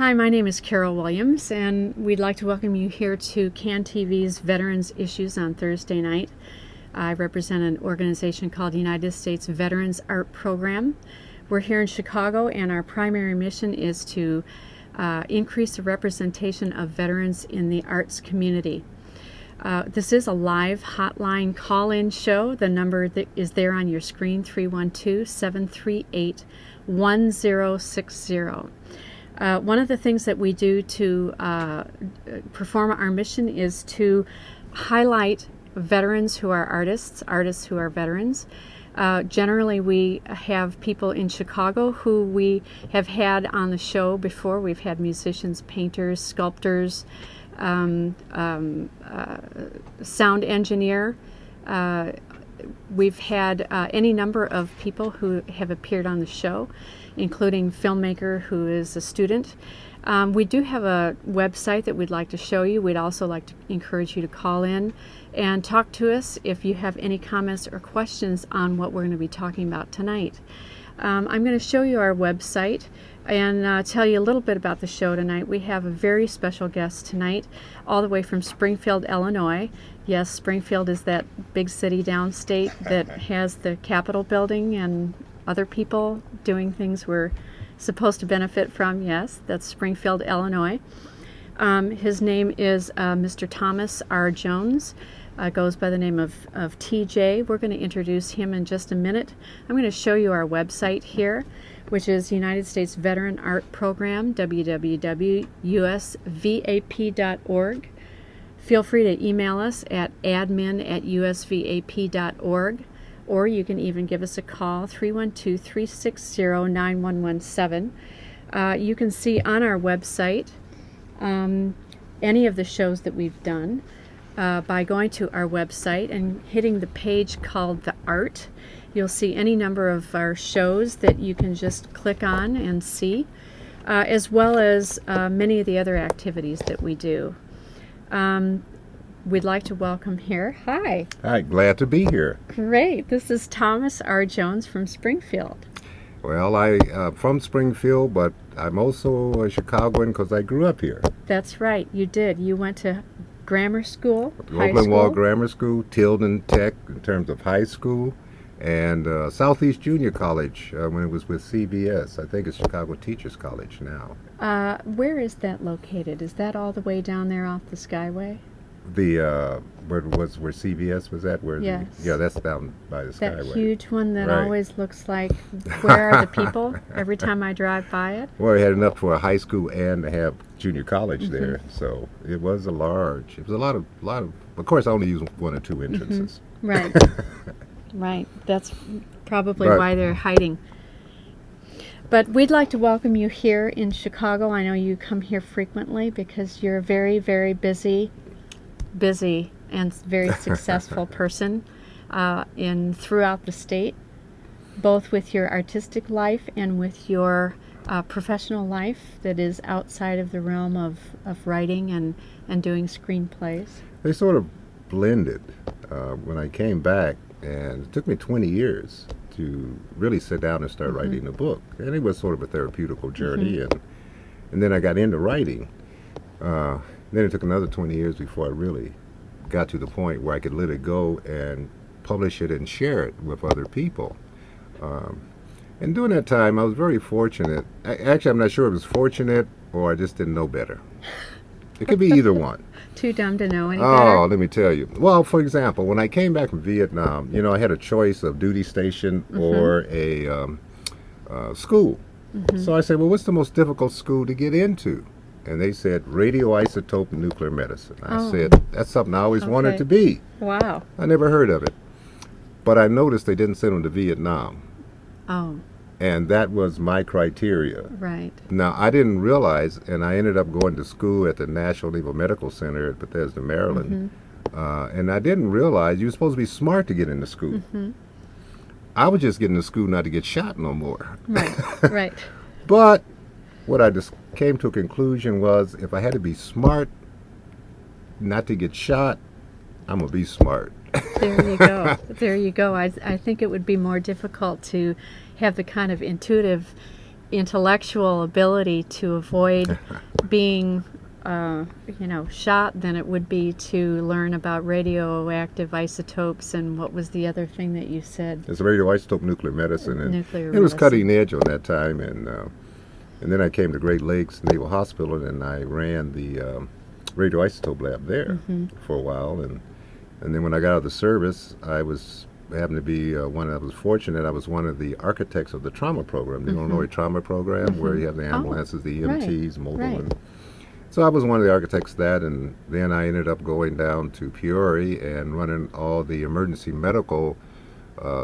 Hi, my name is Carol Williams, and we'd like to welcome you here to CAN TV's Veterans Issues on Thursday night. I represent an organization called United States Veterans Art Program. We're here in Chicago, and our primary mission is to increase the representation of veterans in the arts community. This is a live hotline call-in show. The number that is there on your screen, 312-738-1060. One of the things that we do to perform our mission is to highlight veterans who are artists who are veterans. Generally, we have people in Chicago who we have had on the show before. We've had musicians, painters, sculptors, sound engineer. We've had any number of people who have appeared on the show, including filmmaker who is a student. We do have a website that we'd like to show you. We'd also like to encourage you to call in and talk to us if you have any comments or questions on what we're going to be talking about tonight. I'm going to show you our website and tell you a little bit about the show tonight. We have a very special guest tonight, all the way from Springfield, Illinois. Yes, Springfield is that big city downstate that has the Capitol building and other people doing things we're supposed to benefit from. Yes, that's Springfield, Illinois. His name is Mr. Thomas R. Jones. Goes by the name of TJ. We're going to introduce him in just a minute. I'm going to show you our website here, which is United States Veteran Art Program, www.usvap.org. Feel free to email us at admin@usvap.org, or you can even give us a call, 312-360-9117. You can see on our website any of the shows that we've done by going to our website and hitting the page called The Art. You'll see any number of our shows that you can just click on and see, as well as many of the other activities that we do. We'd like to welcome here. Hi. Hi, glad to be here. Great. This is Thomas R. Jones from Springfield. Well, I'm from Springfield, but I'm also a Chicagoan because I grew up here. That's right. You did. You went to grammar school, high Oakland Wall school. Grammar School, Tilden Tech in terms of high school, and Southeast Junior College when it was with CBS. I think it's Chicago Teachers College now. Where is that located? Is that all the way down there off the Skyway? Where CBS was at? Yes. That's down by the That Skyway. huge one that Right. always looks like, where are the people every time I drive by it? Well, we had enough for a high school and to have junior college there, so it was a lot of. Of course, I only used one or two entrances. Right. Right. That's probably But- why they're hiding. But we'd like to welcome you here in Chicago. I know you come here frequently because you're a very, very busy and very successful person throughout the state, both with your artistic life and with your professional life that is outside of the realm of writing and doing screenplays. They sort of blended when I came back, and it took me 20 years to really sit down and start writing a book. And it was sort of a therapeutical journey, and then I got into writing. Then it took another 20 years before I really got to the point where I could let it go and publish it and share it with other people. And during that time, I was very fortunate. Actually, I'm not sure if it was fortunate or I just didn't know better. It could be either one. Too dumb to know any better? Oh, let me tell you. Well, for example, when I came back from Vietnam, I had a choice of duty station or a school. So I said, well, what's the most difficult school to get into? And they said, radioisotope nuclear medicine. I said, that's something I always wanted to be. Wow. I never heard of it. But I noticed they didn't send them to Vietnam. Oh, And that was my criteria. right. Now, I didn't realize, and I ended up going to school at the National Naval Medical Center at Bethesda, Maryland. And I didn't realize you were supposed to be smart to get into school. I was just getting to school not to get shot no more. Right, right. But what I just came to a conclusion was if I had to be smart not to get shot, I'm going to be smart. There you go. There you go. I think it would be more difficult to have the kind of intuitive intellectual ability to avoid being shot than it would be to learn about radioactive isotopes and what was the other thing that you said? It's radioisotope nuclear medicine, and Nuclear it was medicine. cutting edge on that time. And then I came to Great Lakes Naval Hospital, and I ran the radioisotope lab there for a while. And then when I got out of the service, I happened to be I was fortunate. I was one of the architects of the trauma program, the Illinois trauma program, where you have the ambulances, the EMTs, mobile. right. And so I was one of the architects of that, and then I ended up going down to Peoria and running all the emergency medical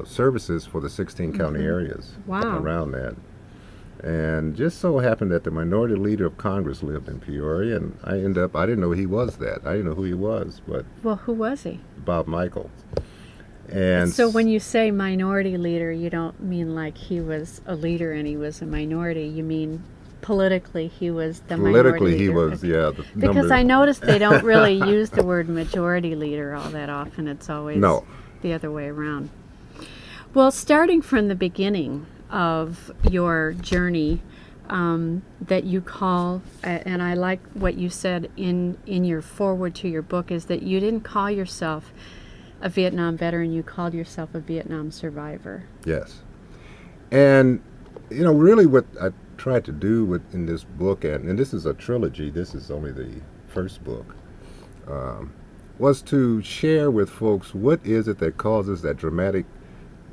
services for the 16 county areas Wow. around that. And just so happened that the minority leader of Congress lived in Peoria, and I didn't know he was that. I didn't know who he was, but Well, who was he? Bob Michael. And So when you say minority leader, you don't mean like he was a leader and he was a minority. You mean politically he was the minority politically he leader? was, yeah. The Because number- I noticed they don't really use the word majority leader all that often. It's always No. the other way around. Well, starting from the beginning of your journey that you call, and I like what you said in your foreword to your book, is that you didn't call yourself a Vietnam veteran, you called yourself a Vietnam survivor. Yes. And, really what I tried to do in this book, and this is a trilogy, this is only the first book, was to share with folks what is it that causes that dramatic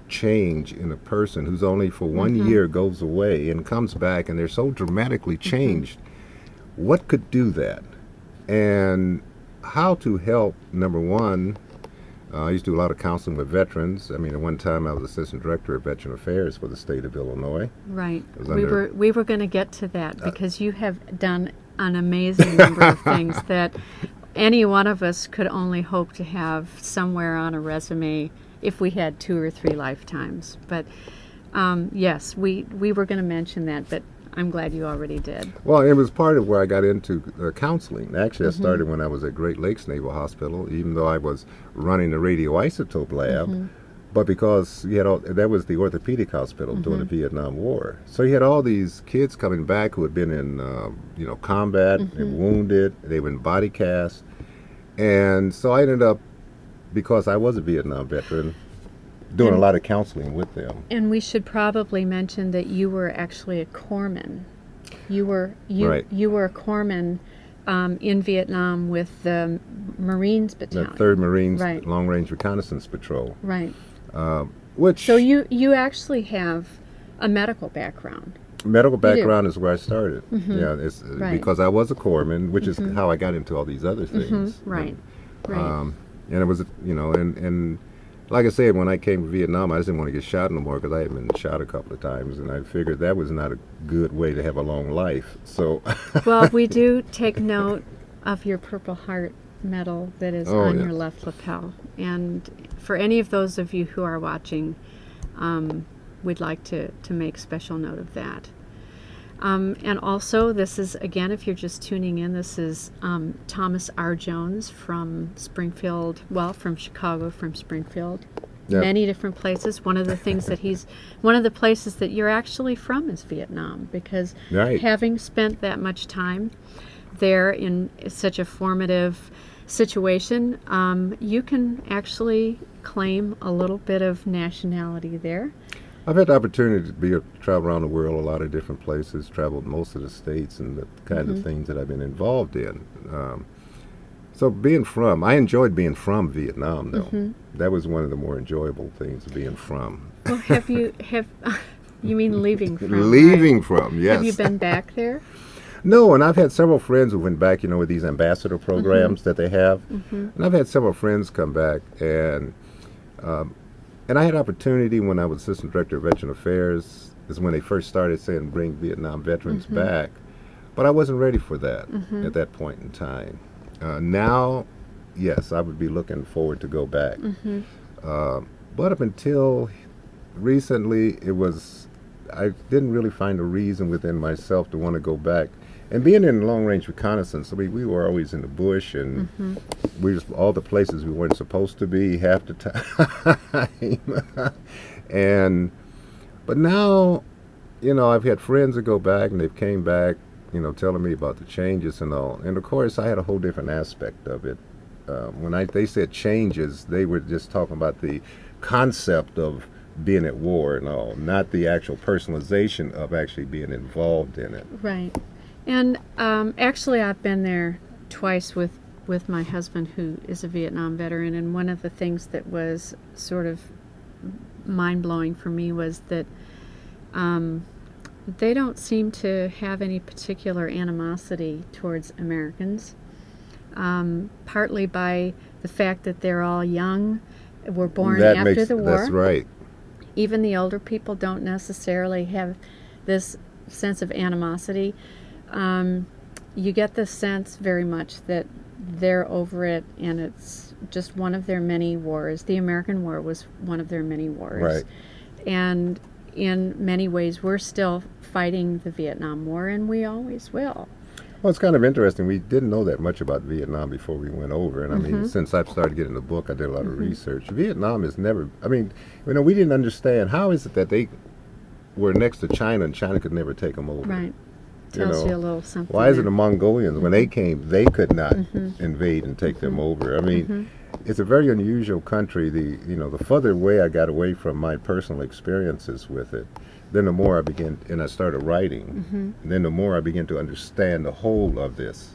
change in a person who's only for 1 year goes away and comes back, and they're so dramatically changed. What could do that? And how to help, number one. I used to do a lot of counseling with veterans. I mean, at one time I was assistant director of veteran affairs for the state of Illinois. Right. was We were going to get to that because you have done an amazing number of things that any one of us could only hope to have somewhere on a resume if we had 2 or 3 lifetimes. But yes, we were going to mention that, but I'm glad you already did. Well, it was part of where I got into counseling. Actually, I started when I was at Great Lakes Naval Hospital, even though I was running the radioisotope lab. But because you had that was the orthopedic hospital during the Vietnam War, so you had all these kids coming back who had been in, combat, and wounded. They were in body casts, and so I ended up, because I was a Vietnam veteran, doing a lot of counseling with them. And we should probably mention that you were actually a corpsman. You were Right. you were a corpsman in Vietnam with the Marines The battalion. 3rd Marines Right. Long Range Reconnaissance Patrol, Right. which So you actually have a medical background. medical background is where I started. Yeah, it's Right. because I was a corpsman, which is how I got into all these other things. Right. Right. And it was, and like I said, when I came to Vietnam, I just didn't want to get shot no more because I had been shot a couple of times, and I figured that was not a good way to have a long life. So, Well, we do take note of your Purple Heart medal that is on yeah. your left lapel. And for any of those of you who are watching, we'd like to make special note of that. And also, this is, again, if you're just tuning in, this is Thomas R. Jones from Springfield, from Chicago, from Springfield. Yep. Many different places. One of the places that you're actually from is Vietnam, because Right. having spent that much time there in such a formative situation, you can actually claim a little bit of nationality there. I've had the opportunity to travel around the world, a lot of different places, traveled most of the states, and the kind of things that I've been involved in. So I enjoyed being from Vietnam, though. That was one of the more enjoyable things, being from. Well, you mean leaving from? Leaving right? from, yes. Have you been back there? No, and I've had several friends who went back, with these ambassador programs that they have. And I've had several friends come back, and I had opportunity when I was assistant director of veteran affairs, is when they first started saying bring Vietnam veterans back. But I wasn't ready for that at that point in time. Now, yes, I would be looking forward to go back. But up until recently, I didn't really find a reason within myself to want to go back. And being in long-range reconnaissance, we were always in the bush, and we just all the places we weren't supposed to be half the time. But now, I've had friends that go back and they've came back, telling me about the changes and all. And of course, I had a whole different aspect of it. When they said changes, they were just talking about the concept of being at war and all, not the actual personalization of actually being involved in it. Right. And actually, I've been there twice with my husband, who is a Vietnam veteran, and one of the things that was sort of mind-blowing for me was that they don't seem to have any particular animosity towards Americans, partly by the fact that they're all young, were born after the war. That's right. Even the older people don't necessarily have this sense of animosity. You get the sense very much that they're over it, and it's just one of their many wars. The American War was one of their many wars. Right. And in many ways, we're still fighting the Vietnam War, and we always will. Well, it's kind of interesting. We didn't know that much about Vietnam before we went over. And I mean, since I've started getting the book, I did a lot of research. Vietnam is never, we didn't understand how is it that they were next to China and China could never take them over. Right. Tells you a little something. Why is it the Mongolians, when they came, they could not invade and take them over? I mean, it's a very unusual country. The further away I got away from my personal experiences with it, then the more I began, and I started writing, then the more I began to understand the whole of this,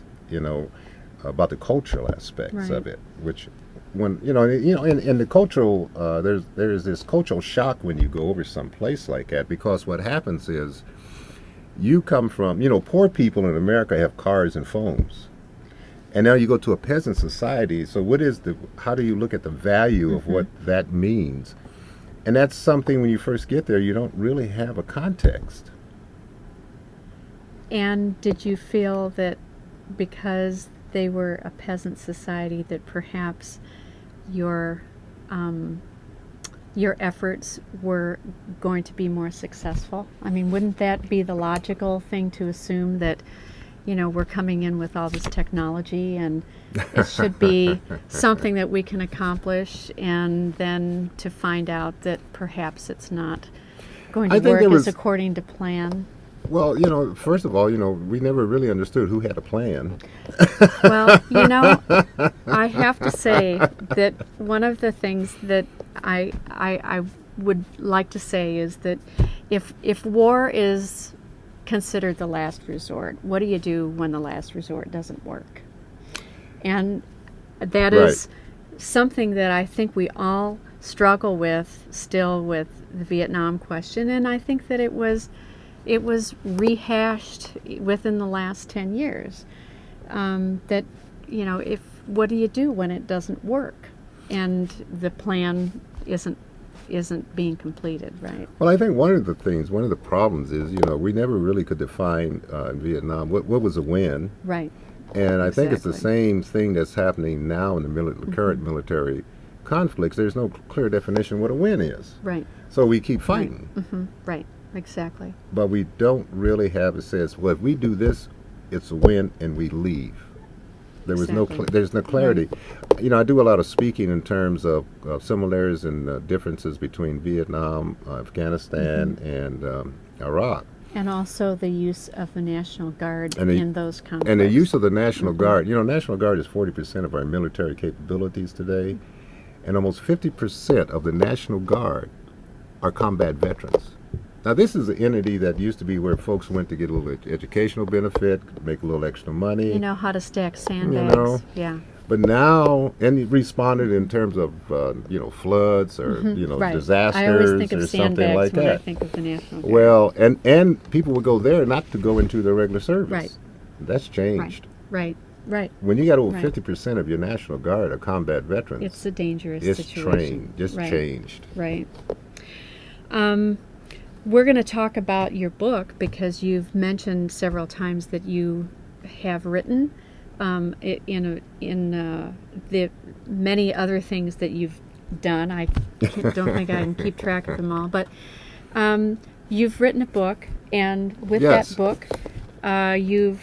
about the cultural aspects of it, which when, in the cultural, there's this cultural shock when you go over some place like that, because what happens is, you come from, poor people in America have cars and phones. And now you go to a peasant society, so how do you look at the value of what that means? And that's something when you first get there, you don't really have a context. And did you feel that because they were a peasant society that perhaps your efforts were going to be more successful? I mean, wouldn't that be the logical thing to assume, that, we're coming in with all this technology and it should be something that we can accomplish, and then to find out that perhaps it's not going to work as according to plan? Well, first of all, we never really understood who had a plan. Well, I have to say that one of the things that I would like to say is that if war is considered the last resort, what do you do when the last resort doesn't work? And that is something that I think we all struggle with still with the Vietnam question, and I think that it was rehashed within the last 10 years. That, what do you do when it doesn't work and the plan isn't being completed, right? Well, I think one of the problems is, we never really could define in Vietnam what was a win. Right. And I think it's the same thing that's happening now in the current military conflicts. There's no clear definition what a win is. Right. So we keep fighting. Right. Exactly. But we don't really have a sense, well, if we do this, it's a win, and we leave. There's no clarity. Right. I do a lot of speaking in terms of similarities and differences between Vietnam, Afghanistan, and Iraq. And also the use of the National Guard in those conflicts. And the use of the National Guard. National Guard is 40% of our military capabilities today, and almost 50% of the National Guard are combat veterans. Now, this is an entity that used to be where folks went to get a little educational benefit, make a little extra money. How to stack sandbags. Yeah. But now, and it responded in terms of, floods or, disasters I always think of or something like when that. I think of the National Guard. Well, and people would go there not to go into their regular service. Right. That's changed. Right. When you got over 50% of your National Guard are combat veterans, it's a dangerous situation. It's changed. Right. We're going to talk about your book because you've mentioned several times that you have written in the many other things that you've done. I don't think I can keep track of them all, but you've written a book, and with that book, you've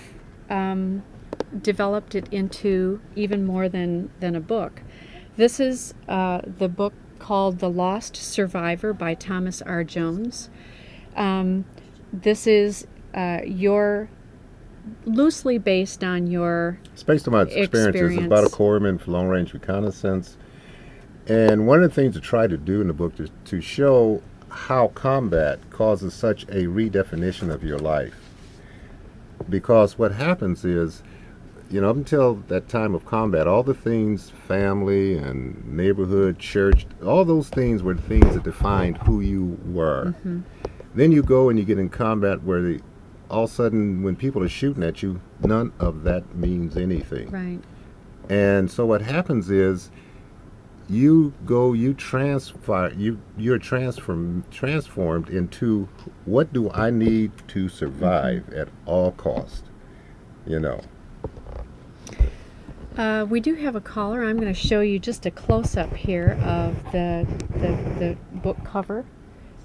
developed it into even more than a book. This is the book called The Lost Survivor by Thomas R. Jones. this is your loosely based on your It's based on my experiences. It's about a corpsman for long-range reconnaissance. And one of the things to try to do in the book is to show how combat causes such a redefinition of your life. Because what happens is, up until that time of combat, all the things, family and neighborhood, church, all those things were things that defined who you were. Mm-hmm. Then you go and you get in combat where all of a sudden when people are shooting at you, none of that means anything. Right. And so what happens is you're transformed into, what do I need to survive at all costs? We do have a caller. I'm going to show you just a close-up here of the book cover.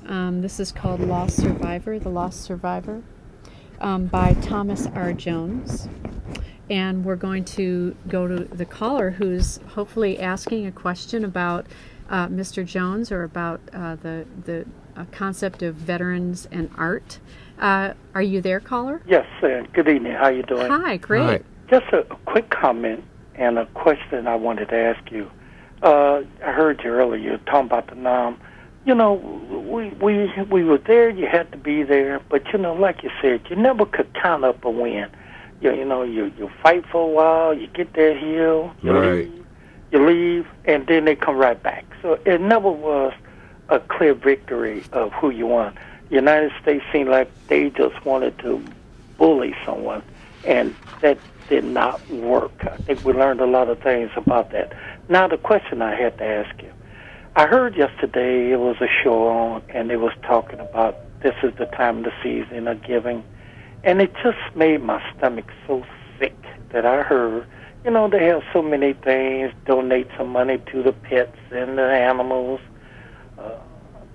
This is called Lost Survivor, The Lost Survivor, by Thomas R. Jones. And we're going to go to the caller who's hopefully asking a question about Mr. Jones or about the concept of veterans and art. Are you there, caller? Yes, good evening. How you doing? Hi, great. Hi. Just a quick comment and a question I wanted to ask you. I heard you earlier talking about the NAM. We were there. You had to be there, but like you said, you never could count up a win. You fight for a while, you get that hill, you leave, and then they come right back. So it never was a clear victory of who you won. The United States seemed like they just wanted to bully someone, and that did not work. I think we learned a lot of things about that. Now the question I had to ask you, I heard yesterday it was a show on, and they was talking about this is the time of the season of giving. And it just made my stomach so sick that I heard, they have so many things, donate some money to the pets and the animals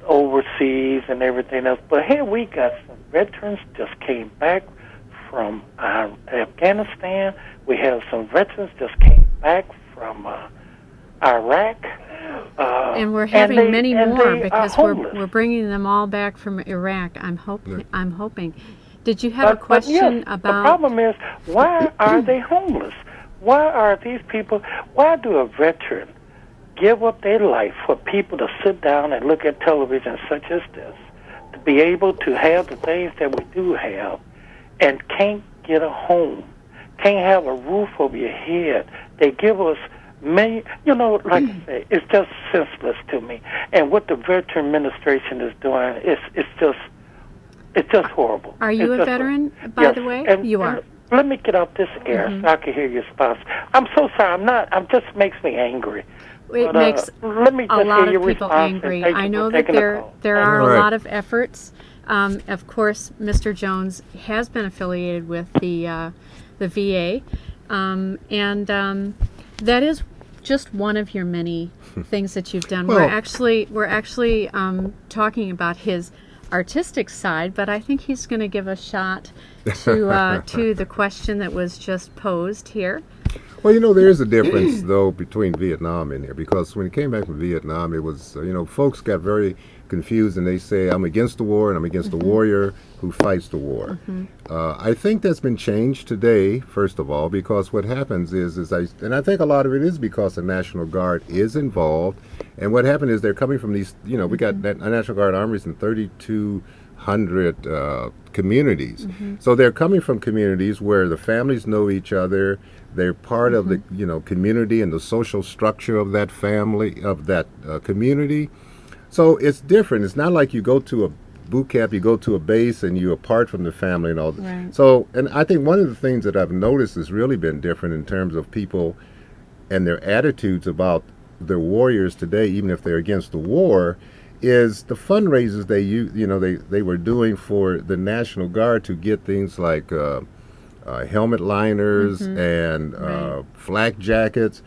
overseas and everything else. But here we got some veterans just came back from Afghanistan. We have some veterans just came back from Iraq. And we're having many more because we're bringing them all back from Iraq. I'm hoping. Did you have a question about... The problem is, why are they homeless? Why are these people... Why do a veteran give up their life for people to sit down and look at television such as this, to be able to have the things that we do have, and can't get a home, can't have a roof over your head? They give us many... like I say, it's just senseless to me. And what the Veteran Administration is doing, it's just horrible. Are you a veteran, by the way? You are. Let me get off this air so I can hear your response. I'm so sorry. I'm not. It just makes me angry. It makes let me just a lot hear of your people response angry. and thank I you know for that taking the call. there are All a right. lot of efforts. Of course, Mr. Jones has been affiliated with the VA, and that is just one of your many things that you've done. Well, we're actually talking about his artistic side, but I think he's going to give a shot to the question that was just posed here. Well, there is a difference, though, between Vietnam and here, because when he came back from Vietnam, it was, folks got very confused, and they say, I'm against the war, and I'm against the warrior who fights the war. I think that's been changed today, first of all, because what happens is I think a lot of it is because the National Guard is involved, and what happened is they're coming from these, we got National Guard armies in 3,200 communities. So they're coming from communities where the families know each other. They're part of the community and the social structure of that family, of that community. So it's different. It's not like you go to a boot camp, you go to a base, and you're apart from the family and all that. Right. So, and I think one of the things that I've noticed has really been different in terms of people and their attitudes about their warriors today, even if they're against the war, is the fundraisers they were doing for the National Guard to get things like helmet liners and flak jackets.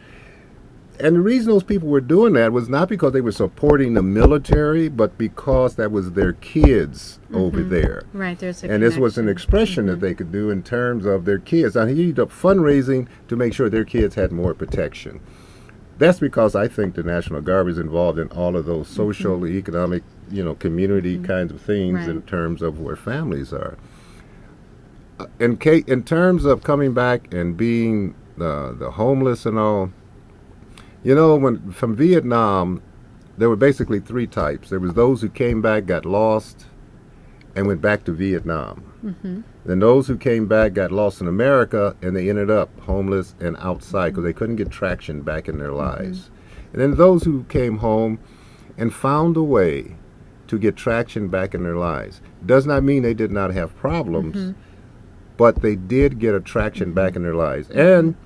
And the reason those people were doing that was not because they were supporting the military, but because that was their kids over there. Right, there's a And this was an connection. expression that they could do in terms of their kids. Now, he ended up fundraising to make sure their kids had more protection. that's because I think the National Guard is involved in all of those social, economic, community kinds of things in terms of where families are. In terms of coming back and being the homeless and all, when from Vietnam, there were basically three types. There was those who came back, got lost, and went back to Vietnam. Then those who came back got lost in America, and they ended up homeless and outside because they couldn't get traction back in their lives. And then those who came home and found a way to get traction back in their lives. Does not mean they did not have problems, but they did get a traction back in their lives. And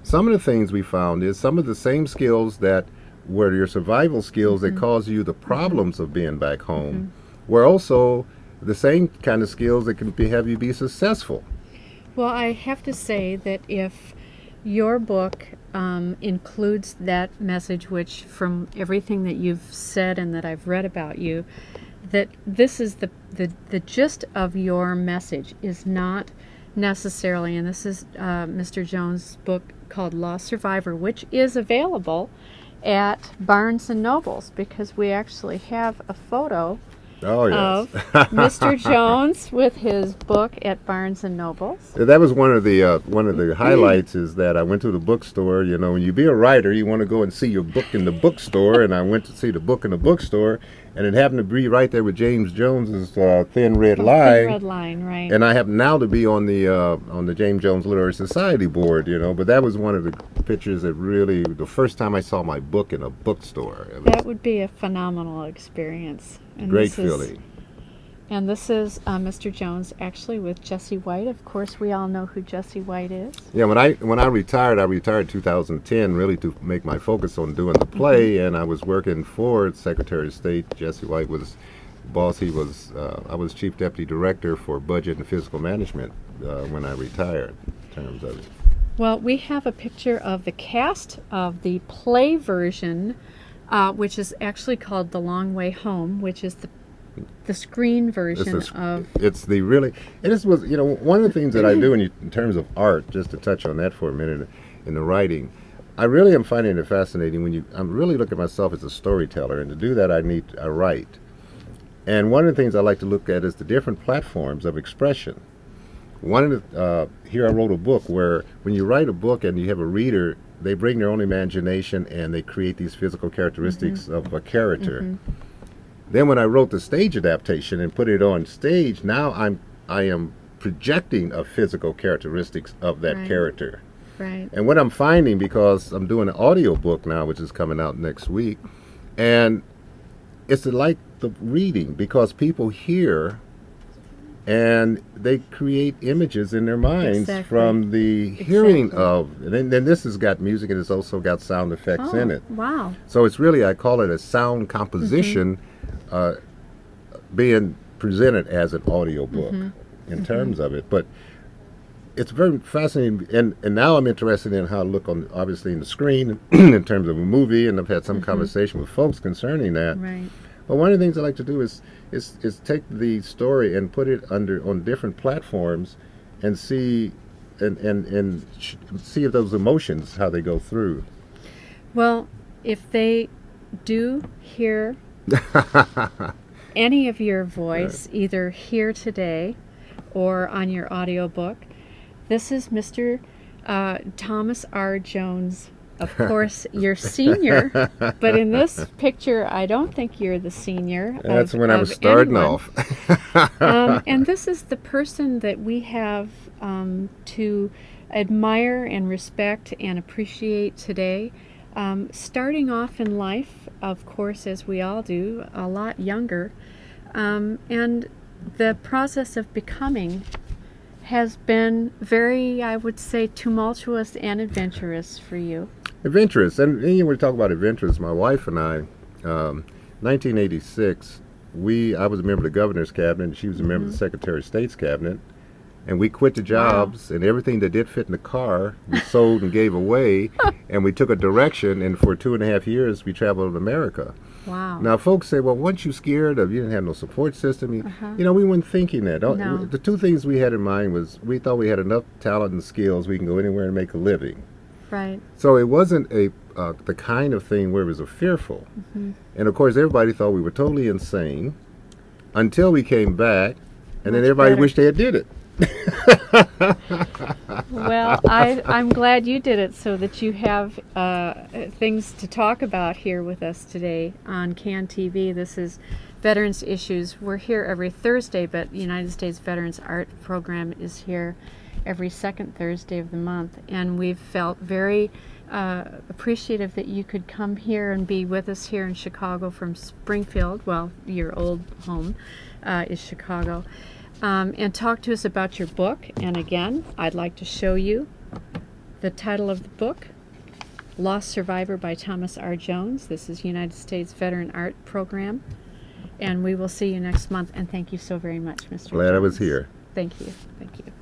some of the things we found is some of the same skills that were your survival skills that caused you the problems of being back home were also the same kind of skills that can have you be successful. Well, I have to say that if your book includes that message, which from everything that you've said and that I've read about you, that this is the gist of your message is not necessarily, and this is Mr. Jones' book called Lost Survivor, which is available at Barnes & Nobles, because we actually have a photo of Mr. Jones with his book at Barnes & Nobles. That was one of the highlights is that I went to the bookstore. When you be a writer, you want to go and see your book in the bookstore, and I went to see the book in the bookstore, and it happened to be right there with James Jones's Thin Red Line. Thin Red Line, right. And I happen now to be on the James Jones Literary Society board, but that was one of the pictures that really, the first time I saw my book in a bookstore. That would be a phenomenal experience. And great feeling. And this is Mr. Jones actually with Jesse White. Of course, we all know who Jesse White is. Yeah, when I retired in 2010, really to make my focus on doing the play, and I was working for Secretary of State. Jesse White was boss. I was Chief Deputy Director for Budget and Fiscal Management when I retired, in terms of it. Well, we have a picture of the cast of the play version, which is actually called The Long Way Home, which is the screen version of. It's the really. And this was, one of the things that I do in terms of art, just to touch on that for a minute, in the writing, I really am finding it fascinating when I'm really looking at myself as a storyteller, and to do that I write. And one of the things I like to look at is the different platforms of expression. Here I wrote a book where when you write a book and you have a reader, they bring their own imagination and they create these physical characteristics of a character. Then when I wrote the stage adaptation and put it on stage, now I am projecting a physical characteristics of that character. Right. And what I'm finding, because I'm doing an audio book now, which is coming out next week, and it's like the reading, because people hear and they create images in their minds from the hearing of. And then this has got music, and it's also got sound effects in it. Wow. So it's really, I call it a sound composition being presented as an audio book in terms of it. But it's very fascinating, and now I'm interested in how to look on, obviously, in the screen in terms of a movie, and I've had some conversation with folks concerning that. Right. But one of the things I like to do is take the story and put it on different platforms and see see if those emotions, how they go through. Well, if they do hear any of your voice, either here today or on your audiobook, this is Mr. Thomas R. Jones. Of course, you're senior, but in this picture, I don't think you're the senior. That's when I was starting off. And this is the person that we have to admire and respect and appreciate today. Starting off in life, of course, as we all do, a lot younger. And the process of becoming has been very, I would say, tumultuous and adventurous for you. Adventurous, and when we talk about adventurous, my wife and I, 1986, I was a member of the governor's cabinet, and she was a member of the Secretary of State's cabinet, and we quit the jobs, and everything that did fit in the car, we sold and gave away, and we took a direction, and for 2.5 years, we traveled America. Wow. Now, folks say, well, weren't you scared of, you didn't have no support system? We weren't thinking that. No. The two things we had in mind was we thought we had enough talent and skills, we can go anywhere and make a living. Right. So it wasn't the kind of thing where it was a fearful. And of course, everybody thought we were totally insane until we came back, and then Much everybody better. wished they had did it. Well, I'm glad you did it so that you have things to talk about here with us today on CAN TV. This is Veterans Issues. We're here every Thursday, but the United States Veterans Art Program is here every second Thursday of the month. And we've felt very appreciative that you could come here and be with us here in Chicago from Springfield. Well, your old home is Chicago. And talk to us about your book. And again, I'd like to show you the title of the book, Lost Survivor by Thomas R. Jones. This is United States Veteran Art Program. And we will see you next month. And thank you so very much, Mr. Glad I was Jones. here. Thank you. Thank you.